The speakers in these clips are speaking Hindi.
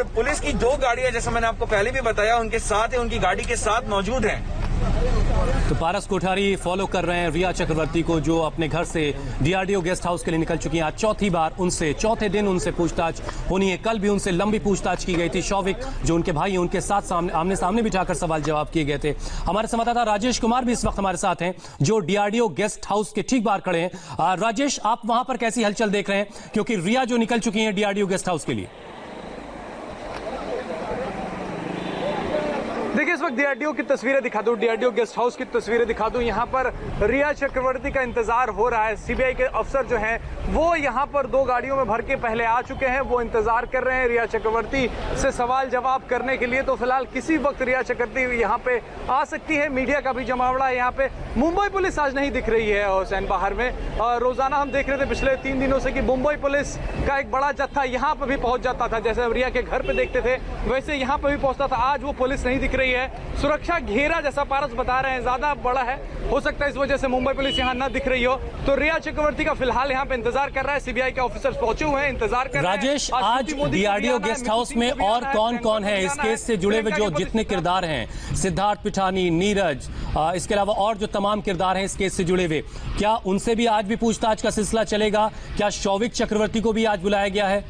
पुलिस की 2 गाड़ियां, जैसा मैंने आपको पहले भी बताया, उनके साथ है, उनकी गाड़ी के साथ मौजूद हैं। तो पारस कोठारी फॉलो कर रहे हैं रिया चक्रवर्ती को, जो अपने घर से डीआरडीओ गेस्ट हाउस के लिए निकल चुकी हैं। आज चौथी बार उनसे, चौथे दिन उनसे पूछताछ होनी है। कल भी उनसे लंबी पूछताछ की गई थी। शौविक जो उनके भाई हैं, उनके साथ आमने सामने बिठाकर सवाल जवाब किए गए थे। हमारे संवाददाता राजेश कुमार भी इस वक्त हमारे साथ हैं, जो डीआरडीओ गेस्ट हाउस के ठीक बाहर खड़े हैं। राजेश, आप वहां पर कैसी हलचल देख रहे हैं, क्योंकि रिया जो निकल चुकी है डीआरडीओ गेस्ट हाउस के लिए? देखिए, इस वक्त डीआरडीओ की तस्वीरें दिखा दूं, डीआरडीओ गेस्ट हाउस की तस्वीरें दिखा दूं। यहाँ पर रिया चक्रवर्ती का इंतजार हो रहा है। सीबीआई के अफसर जो हैं वो यहाँ पर 2 गाड़ियों में भर के पहले आ चुके हैं। वो इंतजार कर रहे हैं रिया चक्रवर्ती से सवाल जवाब करने के लिए। तो फिलहाल किसी वक्त रिया चक्रवर्ती यहाँ पे आ सकती है। मीडिया का भी जमावड़ा है यहाँ पे। मुंबई पुलिस आज नहीं दिख रही है हुसैन बाहर में। रोजाना हम देख रहे थे पिछले 3 दिनों से कि मुंबई पुलिस का एक बड़ा जत्था यहाँ पर भी पहुंच जाता था। जैसे रिया के घर पे देखते थे वैसे यहाँ पर भी पहुंचता था। आज वो पुलिस नहीं दिख रही है। सुरक्षा घेरा, जैसा पारस बता रहे हैं, ज्यादा बड़ा है। हो सकता है इस वजह से मुंबई पुलिस यहाँ न दिख रही हो। तो रिया चक्रवर्ती का फिलहाल यहाँ पे इंतजार कर रहा है। सीबीआई के ऑफिसर्स पहुंचे हुए हैं, इंतजार कर रहे हैं। राजेश, आज डीआरडीओ गेस्ट हाउस में और कौन है इस केस से जुड़े हुए जो जितने किरदार हैं, सिद्धार्थ पिठानी, नीरज, इसके अलावा और जो तमाम किरदार हैं इस केस से जुड़े हुए, क्या उनसे भी आज भी पूछताछ का सिलसिला चलेगा? क्या शौविक चक्रवर्ती को भी आज बुलाया गया है?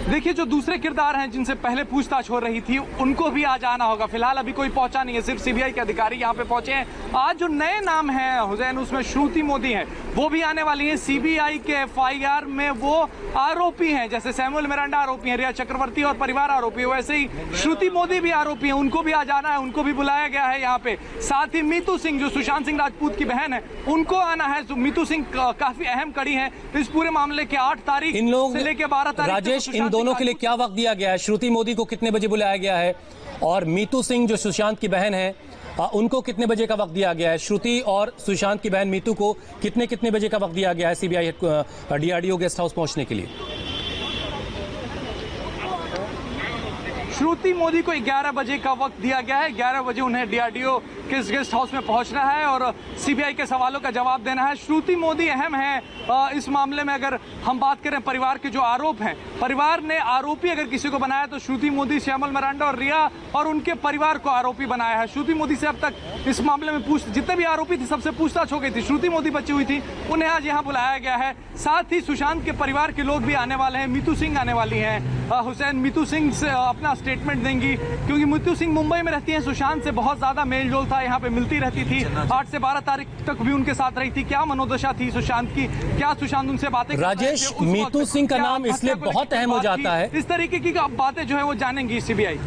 देखिए, जो दूसरे किरदार हैं जिनसे पहले पूछताछ हो रही थी उनको भी आज आना होगा। फिलहाल अभी कोई पहुंचा नहीं है, सिर्फ सीबीआई के अधिकारी यहाँ पे पहुंचे हैं। आज जो नए नाम हैं हुसैन, उसमें श्रुति मोदी हैं, वो भी आने वाली हैं। सीबीआई के एफआईआर में वो आरोपी हैं, जैसे सैमुअल मिरांडा आरोपी हैं, रिया चक्रवर्ती और परिवार आरोपी है, वैसे ही श्रुति मोदी भी आरोपी हैं। उनको भी आज आना है, उनको भी बुलाया गया है यहाँ पे। साथ ही मीतू सिंह जो सुशांत सिंह राजपूत की बहन है, उनको आना है। तो मीतू सिंह काफी अहम कड़ी है इस पूरे मामले के। 8 तारीख इन लोग से लेकर 12 तारीख राजेश, इन दोनों के लिए क्या वक्त दिया गया है? श्रुति मोदी को कितने बजे बुलाया गया है, और मीतू सिंह जो सुशांत की बहन है उनको कितने बजे का वक्त दिया गया है? श्रुति और सुशांत की बहन मीतू को कितने बजे का वक्त दिया गया है सीबीआई डीआरडीओ गेस्ट हाउस पहुंचने के लिए? श्रुति मोदी को 11 बजे का वक्त दिया गया है। 11 बजे उन्हें डीआरडीओ के गेस्ट हाउस में पहुंचना है और सीबीआई के सवालों का जवाब देना है। श्रुति मोदी अहम है इस मामले में। अगर हम बात करें परिवार के जो आरोप हैं, परिवार ने आरोपी अगर किसी को बनाया तो श्रुति मोदी, श्यामल मिरांडा और रिया और उनके परिवार को आरोपी बनाया है। श्रुति मोदी से अब तक इस मामले में जितने भी आरोपी थे सबसे पूछताछ हो गई थी। श्रुति मोदी बची हुई थी, उन्हें आज यहाँ बुलाया गया है। साथ ही सुशांत के परिवार के लोग भी आने वाले हैं। मीतू सिंह आने वाली हैं। हुसैन मीतू सिंह से अपना स्टेटमेंट देंगी, क्योंकि मीतू सिंह मुंबई में रहती हैं। सुशांत से बहुत ज्यादा मेल जोल था, यहाँ पे मिलती रहती थी। 8 से 12 तारीख तक भी उनके साथ रही थी। क्या मनोदशा थी सुशांत की, क्या सुशांत उनसे बातें? राजेश, मीतू सिंह का नाम इसलिए बहुत अहम हो जाता है, इस तरीके की बातें जो है वो जानेंगी सीबीआई।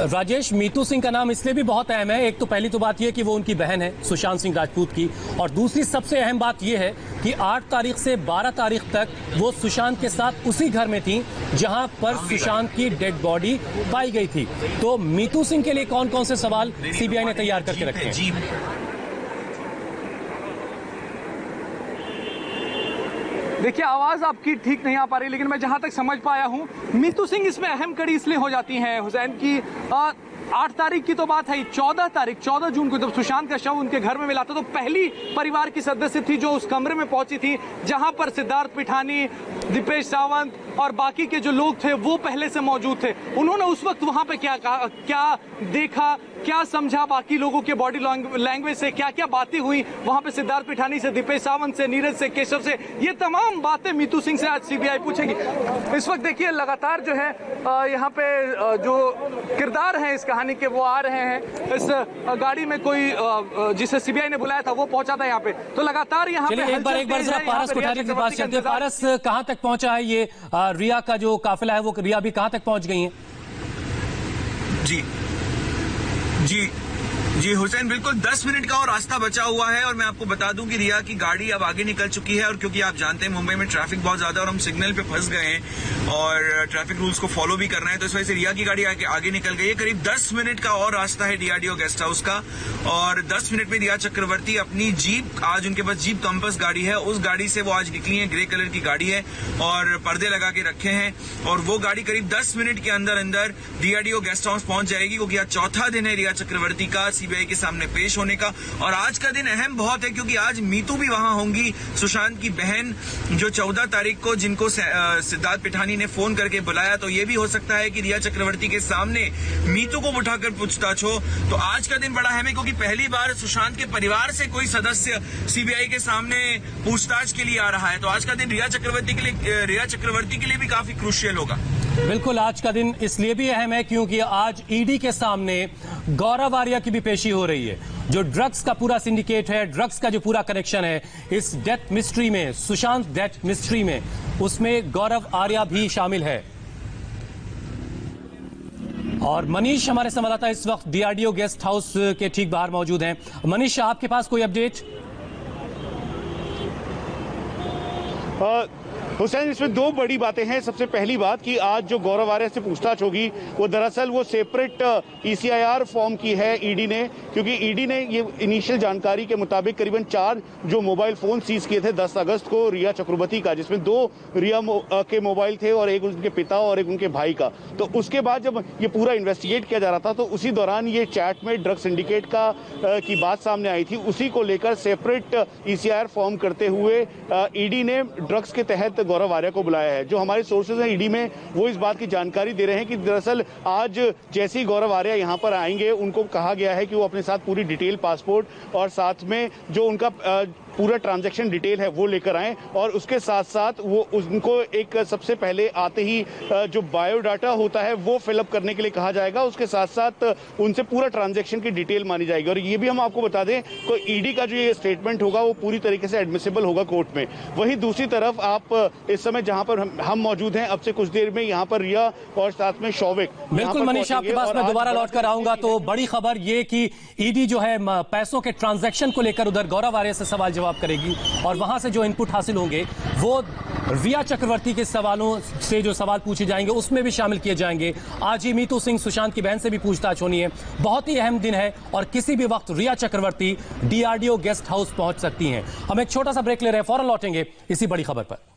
राजेश, मीतू सिंह का नाम इसलिए भी बहुत अहम है। एक तो पहली तो बात यह कि वो उनकी बहन है सुशांत सिंह राजपूत की, और दूसरी सबसे अहम बात यह है कि 8 तारीख से 12 तारीख तक वो सुशांत के साथ उसी घर में थी जहां पर सुशांत की डेड बॉडी पाई गई थी। तो मीतू सिंह के लिए कौन कौन से सवाल सीबीआई ने तैयार करके रखे हैं? देखिए, आवाज आपकी ठीक नहीं आ पा रही, लेकिन मैं जहां तक समझ पाया हूं, मीतू सिंह इसमें अहम कड़ी इसलिए हो जाती हैं हुसैन की। 8 तारीख की तो बात है, 14 जून को जब सुशांत का शव उनके घर में मिला था, तो पहली परिवार की सदस्य थी जो उस कमरे में पहुंची थी जहां पर सिद्धार्थ पिठानी, दीपेश सावंत और बाकी के जो लोग थे वो पहले से मौजूद थे। उन्होंने उस वक्त वहां पे क्या कहा, क्या देखा, क्या समझा, बाकी लोगों के बॉडी लैंग्वेज से क्या क्या बातें हुई वहां पे सिद्धार्थ पिठानी से, दीपेश सावंत से, नीरज से, केशव से, ये तमाम बातें मीतू सिंह से आज सीबीआई पूछेगी। इस वक्त देखिए लगातार जो है यहाँ पे जो किरदार हैं इस कहानी के वो आ रहे हैं। इस गाड़ी में कोई जिसे सीबीआई ने बुलाया था वो पहुंचा था यहाँ पे, तो लगातार यहाँ पे एक बार जरा पारस कोठारी के पास चलते हैं। पारस, कहाँ तक पहुंचा है ये रिया का जो काफिला है, वो रिया भी कहाँ तक पहुंच गई है? जी हुसैन, बिल्कुल 10 मिनट का और रास्ता बचा हुआ है। और मैं आपको बता दूं कि रिया की गाड़ी अब आगे निकल चुकी है, और क्योंकि आप जानते हैं मुंबई में ट्रैफिक बहुत ज्यादा है और हम सिग्नल पे फंस गए हैं और ट्रैफिक रूल्स को फॉलो भी करना है, तो इस वजह से रिया की गाड़ी आगे निकल गई है। करीब 10 मिनट का और रास्ता है डीआरडीओ गेस्ट हाउस का, और 10 मिनट में रिया चक्रवर्ती अपनी जीप, आज उनके पास जीप कंपस गाड़ी है, उस गाड़ी से वो आज निकली है। ग्रे कलर की गाड़ी है और पर्दे लगा के रखे हैं, और वो गाड़ी करीब 10 मिनट के अंदर अंदर डीआरडीओ गेस्ट हाउस पहुंच जाएगी, क्योंकि आज चौथा दिन है रिया चक्रवर्ती का। सीबीआई के सामने पेश होने का। और आज का दिन अहम बहुत है क्योंकि आज मीतू भी वहां होंगी, सुशांत की बहन, जो 14 तारीख को जिनको सिद्धार्थ पिठानी ने फोन करके बुलाया। तो ये भी हो सकता है कि रिया चक्रवर्ती के सामने मीतू को उठाकर पूछताछ हो। तो आज का दिन बड़ा अहम है क्योंकि पहली बार सुशांत के परिवार से कोई सदस्य सीबीआई के सामने पूछताछ के लिए आ रहा है। तो आज का दिन रिया चक्रवर्ती के लिए भी काफी क्रूशियल होगा। बिल्कुल, आज का दिन इसलिए भी अहम है क्योंकि आज ईडी के सामने गौरव आर्या की भी पेशी हो रही है। जो ड्रग्स का पूरा सिंडिकेट है, ड्रग्स का जो पूरा कनेक्शन है इस डेथ मिस्ट्री में, सुशांत डेथ मिस्ट्री में, उसमें गौरव आर्या भी शामिल है। और मनीष हमारे संवाददाता इस वक्त डीआरडीओ गेस्ट हाउस के ठीक बाहर मौजूद हैं। मनीष, आपके पास कोई अपडेट? हुसैन, इसमें दो बड़ी बातें हैं। सबसे पहली बात कि आज जो गौरव आर्या से पूछताछ होगी वो दरअसल वो सेपरेट ECIR फॉर्म की है ईडी ने, क्योंकि ईडी ने ये इनिशियल जानकारी के मुताबिक करीबन 4 जो मोबाइल फोन सीज किए थे 10 अगस्त को रिया चक्रवर्ती का, जिसमें 2 रिया के मोबाइल थे और एक उनके पिता और एक उनके भाई का। तो उसके बाद जब ये पूरा इन्वेस्टिगेट किया जा रहा था तो उसी दौरान ये चैट में ड्रग सिंडिकेट की बात सामने आई थी। उसी को लेकर सेपरेट ECIR फॉर्म करते हुए ईडी ने ड्रग्स के तहत गौरव आर्या को बुलाया है। जो हमारे सोर्सेज हैं ईडी में वो इस बात की जानकारी दे रहे हैं कि दरअसल आज जैसे ही गौरव आर्या यहां पर आएंगे उनको कहा गया है कि वो अपने साथ पूरी डिटेल पासपोर्ट और साथ में जो उनका पूरा ट्रांजैक्शन डिटेल है वो लेकर आएं, और उसके साथ साथ वो उनको एक सबसे पहले आते ही जो बायोडाटा होता है वो फिलअप करने के लिए कहा जाएगा। उसके साथ साथ उनसे पूरा ट्रांजैक्शन की डिटेल मानी जाएगी। और ये भी हम आपको बता दें कि ईडी का जो ये स्टेटमेंट होगा वो पूरी तरीके से एडमिसिबल होगा कोर्ट में। वहीं दूसरी तरफ आप इस समय जहां पर हम मौजूद हैं, अब से कुछ देर में यहाँ पर रिया और साथ में शौविक। बिल्कुल मनीष, आपके पास मैं दोबारा लौट कर आऊंगा। तो बड़ी खबर ये कि ईडी जो है पैसों के ट्रांजैक्शन को लेकर उधर गौरव आर्या से सवाल जवाब करेगी और वहां से जो इनपुट हासिल होंगे वो रिया चक्रवर्ती के सवालों से जो सवाल पूछे जाएंगे उसमें भी शामिल किए जाएंगे। आज ही मीतू सिंह, सुशांत की बहन से भी पूछताछ होनी है। बहुत ही अहम दिन है और किसी भी वक्त रिया चक्रवर्ती डीआरडीओ गेस्ट हाउस पहुंच सकती हैं। हम एक छोटा सा ब्रेक ले रहे हैं, फौरन लौटेंगे इसी बड़ी खबर पर।